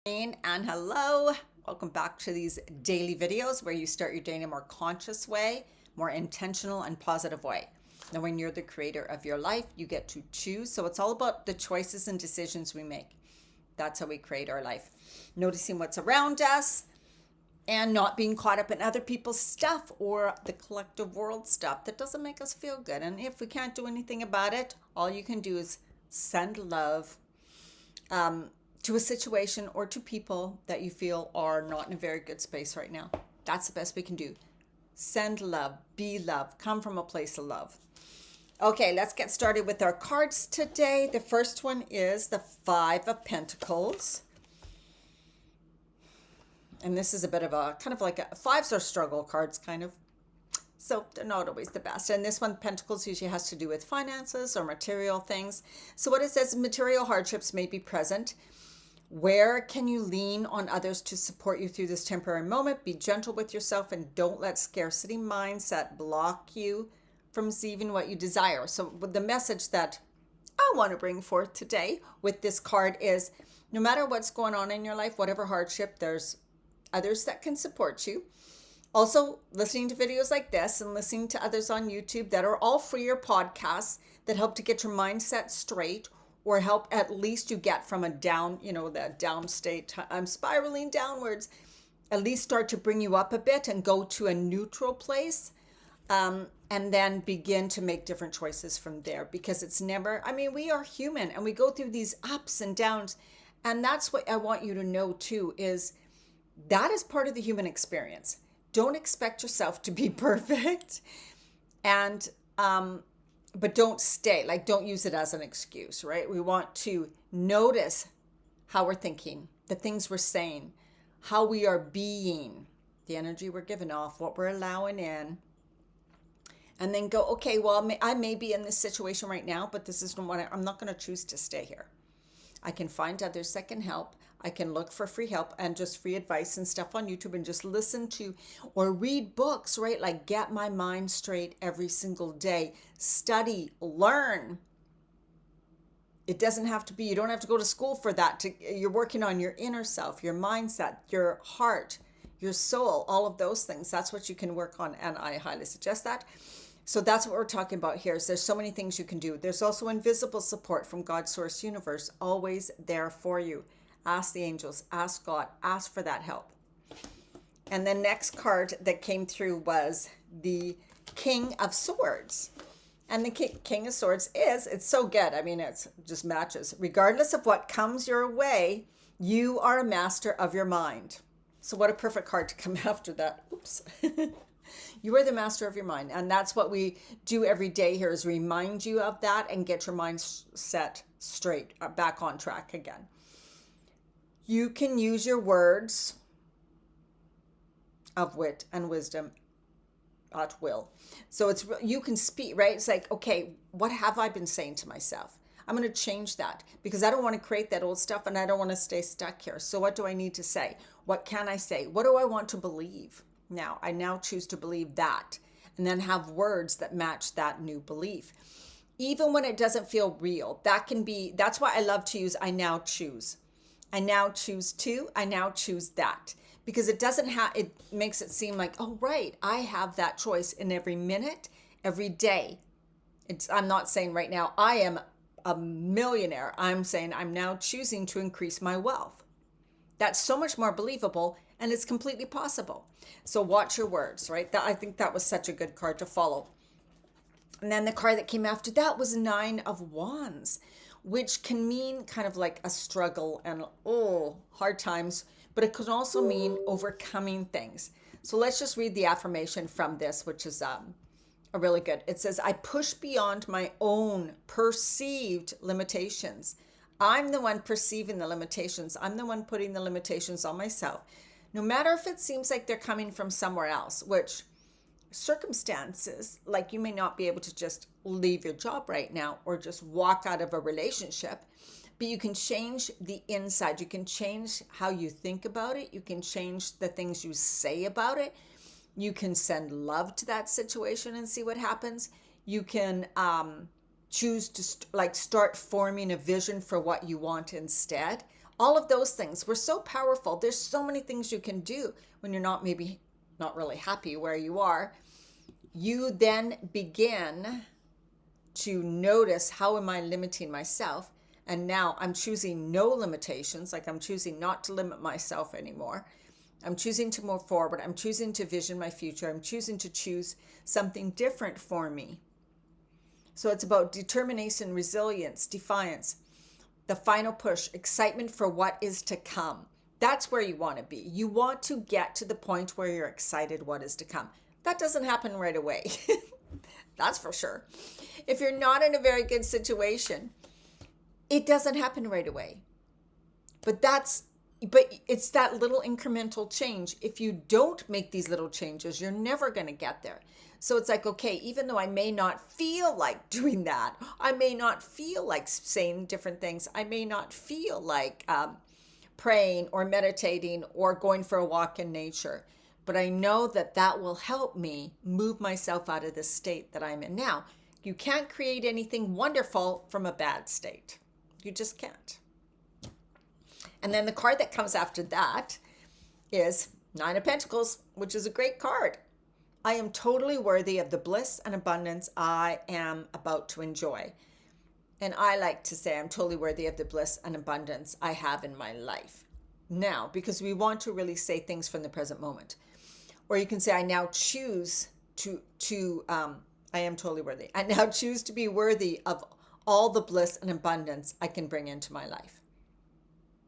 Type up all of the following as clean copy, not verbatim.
And hello, welcome back to these daily videos where you start your day in a more conscious way, more intentional and positive way. Now, when you're the creator of your life, you get to choose. So it's all about the choices and decisions we make. That's how we create our life. Noticing what's around us and not being caught up in other people's stuff or the collective world stuff that doesn't make us feel good. And if we can't do anything about it, all you can do is send love to a situation or to people that you feel are not in a very good space right now. That's the best we can do. Send love, be love, come from a place of love. Okay, let's get started with our cards today. The first one is the Five of Pentacles. And this is a bit of a kind of like a fives are struggle cards, kind of. So they're not always the best. And this one, Pentacles, usually has to do with finances or material things. So what it says, material hardships may be present. Where can you lean on others to support you through this temporary moment? Be gentle with yourself and don't let scarcity mindset block you from receiving what you desire. So the message that I want to bring forth today with this card is no matter what's going on in your life, whatever hardship, there's others that can support you. Also, listening to videos like this and listening to others on YouTube that are all free or podcasts that help to get your mindset straight or help at least you get from a down, that down state, I'm spiraling downwards, at least start to bring you up a bit and go to a neutral place, and then begin to make different choices from there. Because it's never, we are human and we go through these ups and downs. And that's what I want you to know too, is that is part of the human experience. Don't expect yourself to be perfect. And, but don't don't use it as an excuse, right? We want to notice how we're thinking, the things we're saying, how we are being, the energy we're giving off, what we're allowing in, and then go, okay, well, I may be in this situation right now, but this isn't what I'm not going to choose to stay here. I can find others that can help. I can look for free help and just free advice and stuff on YouTube and just listen to or read books, right? Like get my mind straight every single day. Study, learn. It doesn't have to be, you don't have to go to school for that. You're working on your inner self, your mindset, your heart, your soul, all of those things. That's what you can work on. And I highly suggest that. So that's what we're talking about here. Is there's so many things you can do. There's also invisible support from God's source universe, always there for you. Ask the angels, ask God, ask for that help. And the next card that came through was the King of Swords. And the King of Swords it's so good. It just matches. Regardless of what comes your way, you are a master of your mind. So what a perfect card to come after that. Oops. You are the master of your mind. And that's what we do every day here, is remind you of that and get your mind set straight, back on track again. You can use your words of wit and wisdom at will. So you can speak, right? It's like, okay, what have I been saying to myself? I'm going to change that because I don't want to create that old stuff and I don't want to stay stuck here. So what do I need to say? What can I say? What do I want to believe? Now, I now choose to believe that and then have words that match that new belief. Even when it doesn't feel real, that's why I love to use I now choose. I now choose to, I now choose that. Because it makes it seem like, oh, right, I have that choice in every minute, every day. I'm not saying right now I am a millionaire. I'm saying I'm now choosing to increase my wealth. That's so much more believable and it's completely possible. So watch your words, right? I think that was such a good card to follow. And then the card that came after that was Nine of Wands, which can mean kind of like a struggle and hard times, but it could also mean overcoming things. So let's just read the affirmation from this, which is a really good. It says, I push beyond my own perceived limitations. I'm the one perceiving the limitations. I'm the one putting the limitations on myself. No matter if it seems like they're coming from somewhere else, which circumstances, like you may not be able to just leave your job right now or just walk out of a relationship, but you can change the inside. You can change how you think about it. You can change the things you say about it. You can send love to that situation and see what happens. You can choose to start forming a vision for what you want instead. All of those things. We're so powerful. There's so many things you can do when you're maybe not really happy where you are. You then begin to notice, how am I limiting myself? And now I'm choosing no limitations, like I'm choosing not to limit myself anymore. I'm choosing to move forward. I'm choosing to vision my future. I'm choosing to choose something different for me. So it's about determination, resilience, defiance, the final push, excitement for what is to come. That's where you want to be. You want to get to the point where you're excited what is to come. That doesn't happen right away. That's for sure. If you're not in a very good situation, it doesn't happen right away. But it's that little incremental change. If you don't make these little changes, you're never going to get there. So it's like, okay, even though I may not feel like doing that, I may not feel like saying different things, I may not feel like praying or meditating or going for a walk in nature, but I know that that will help me move myself out of the state that I'm in now. You can't create anything wonderful from a bad state. You just can't. And then the card that comes after that is Nine of Pentacles, which is a great card. I am totally worthy of the bliss and abundance I am about to enjoy. And I like to say I'm totally worthy of the bliss and abundance I have in my life now, because we want to really say things from the present moment. Or you can say, I now choose I am totally worthy. I now choose to be worthy of all the bliss and abundance I can bring into my life.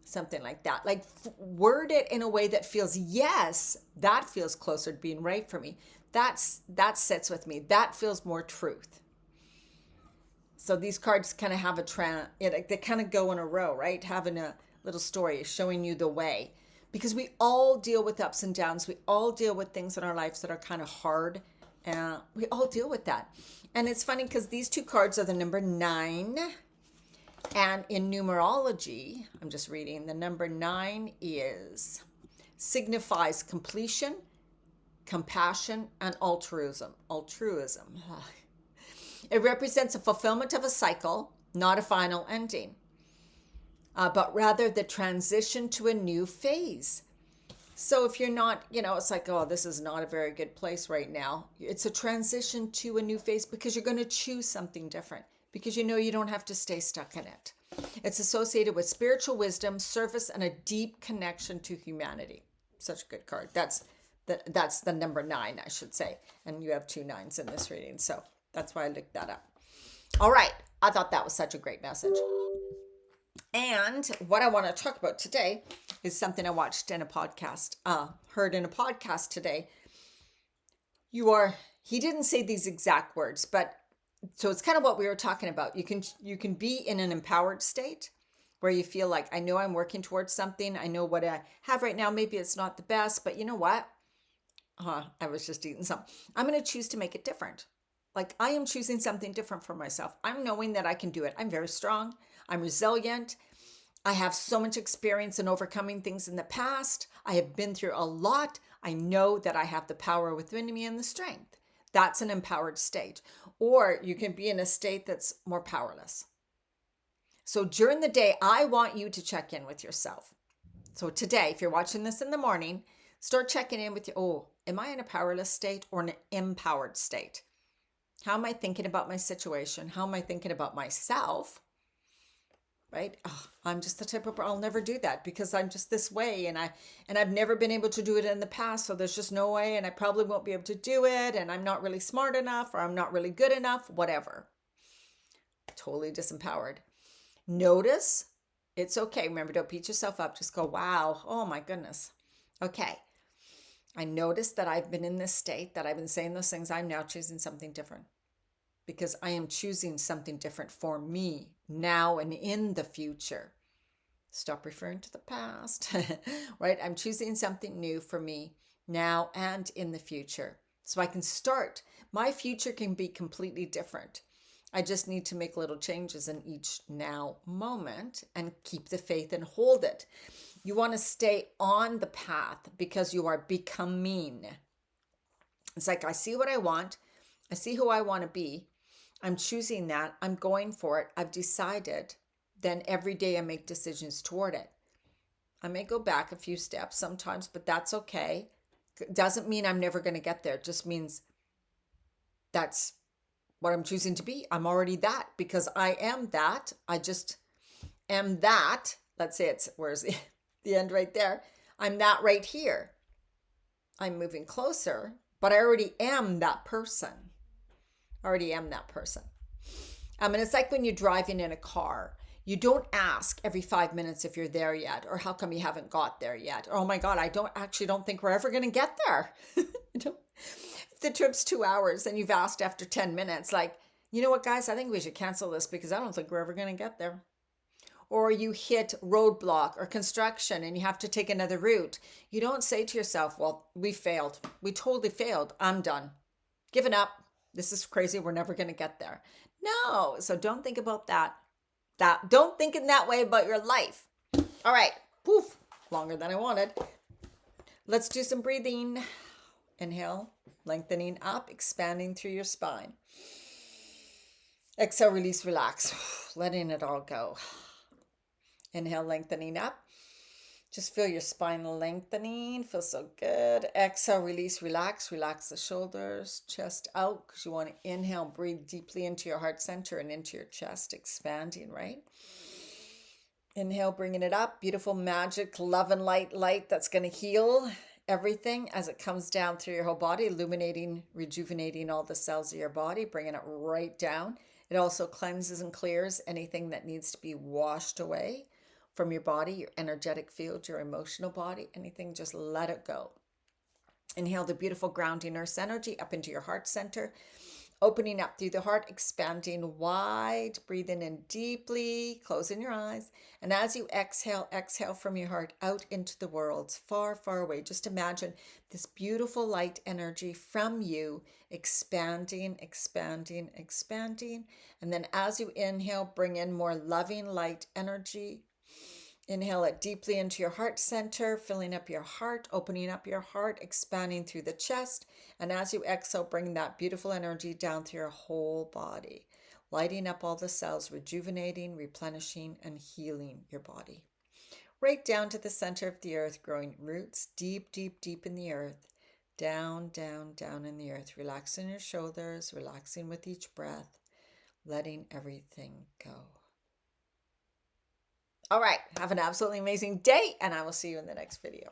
Something like that. Like word it in a way that feels, yes, that feels closer to being right for me. That sits with me. That feels more truth. So these cards kind of have they kind of go in a row, right? Having a little story showing you the way. Because we all deal with ups and downs. We all deal with things in our lives that are kind of hard. We all deal with that. And it's funny because these two cards are the number 9. And in numerology, I'm just reading, the number 9 signifies completion, compassion, and altruism. It represents a fulfillment of a cycle, not a final ending, but rather the transition to a new phase. So if you're not, it's like, oh, this is not a very good place right now. It's a transition to a new phase because you're going to choose something different, because you don't have to stay stuck in it. It's associated with spiritual wisdom, service, and a deep connection to humanity. Such a good card. That's the number 9, I should say. And you have 2 9s in this reading. So that's why I looked that up. All right. I thought that was such a great message. And what I want to talk about today is something I watched in a podcast, heard in a podcast today. He didn't say these exact words, but so it's kind of what we were talking about. You can be in an empowered state where you feel like, I know I'm working towards something. I know what I have right now. Maybe it's not the best, but you know what? I was just eating some. I'm going to choose to make it different. Like I am choosing something different for myself. I'm knowing that I can do it. I'm very strong. I'm resilient. I have so much experience in overcoming things in the past. I have been through a lot. I know that I have the power within me and the strength. That's an empowered state. Or you can be in a state that's more powerless. So during the day, I want you to check in with yourself. So today, if you're watching this in the morning, start checking in with you. Am I in a powerless state or an empowered state? How am I thinking about my situation? How am I thinking about myself? Right? I'm just the type of, I'll never do that because I'm just this way. And I've never been able to do it in the past. So there's just no way. And I probably won't be able to do it. And I'm not really smart enough, or I'm not really good enough, whatever. Totally disempowered. Notice it's okay. Remember, don't beat yourself up. Just go, wow. Oh my goodness. Okay. I noticed that I've been in this state, that I've been saying those things. I'm now choosing something different because I am choosing something different for me now and in the future. Stop referring to the past, right? I'm choosing something new for me now and in the future. So I can start. My future can be completely different. I just need to make little changes in each now moment and keep the faith and hold it. You want to stay on the path because you are becoming. It's like, I see what I want. I see who I want to be. I'm choosing that. I'm going for it. I've decided. Then every day I make decisions toward it. I may go back a few steps sometimes, but that's okay. Doesn't mean I'm never going to get there. It just means that's what I'm choosing to be. I'm already that because I am that. I just am that. Let's say it's, where's the end right there? I'm that right here. I'm moving closer, but I already am that person. I already am that person. And it's like when you're driving in a car, you don't ask every 5 minutes if you're there yet, or how come you haven't got there yet. Or, oh my God, I don't think we're ever going to get there. If the trip's 2 hours and you've asked after 10 minutes, like, you know what, guys, I think we should cancel this because I don't think we're ever going to get there. Or you hit roadblock or construction and you have to take another route. You don't say to yourself, well, we failed. We totally failed. I'm done. Giving up. This is crazy. We're never going to get there. No. So don't think about that. Don't think in that way about your life. All right. Poof. Longer than I wanted. Let's do some breathing. Inhale, lengthening up, expanding through your spine. Exhale, release, relax. Letting it all go. Inhale, lengthening up. Just feel your spine lengthening. Feels so good. Exhale, release, relax. Relax the shoulders, chest out, because you want to inhale, breathe deeply into your heart center and into your chest, expanding, right? Inhale, bringing it up. Beautiful, magic, love and light that's going to heal everything as it comes down through your whole body, illuminating, rejuvenating all the cells of your body, bringing it right down. It also cleanses and clears anything that needs to be washed away from your body, your energetic field, your emotional body, anything, just let it go. Inhale the beautiful grounding earth energy up into your heart center, opening up through the heart, expanding wide, breathing in deeply, closing your eyes. And as you exhale from your heart out into the world, far, far away. Just imagine this beautiful light energy from you expanding, expanding, expanding. And then as you inhale, bring in more loving light energy. Inhale it deeply into your heart center, filling up your heart, opening up your heart, expanding through the chest. And as you exhale, bring that beautiful energy down through your whole body, lighting up all the cells, rejuvenating, replenishing, and healing your body. Right down to the center of the earth, growing roots deep, deep, deep in the earth. Down, down, down in the earth. Relaxing your shoulders, relaxing with each breath, letting everything go. All right, have an absolutely amazing day, and I will see you in the next video.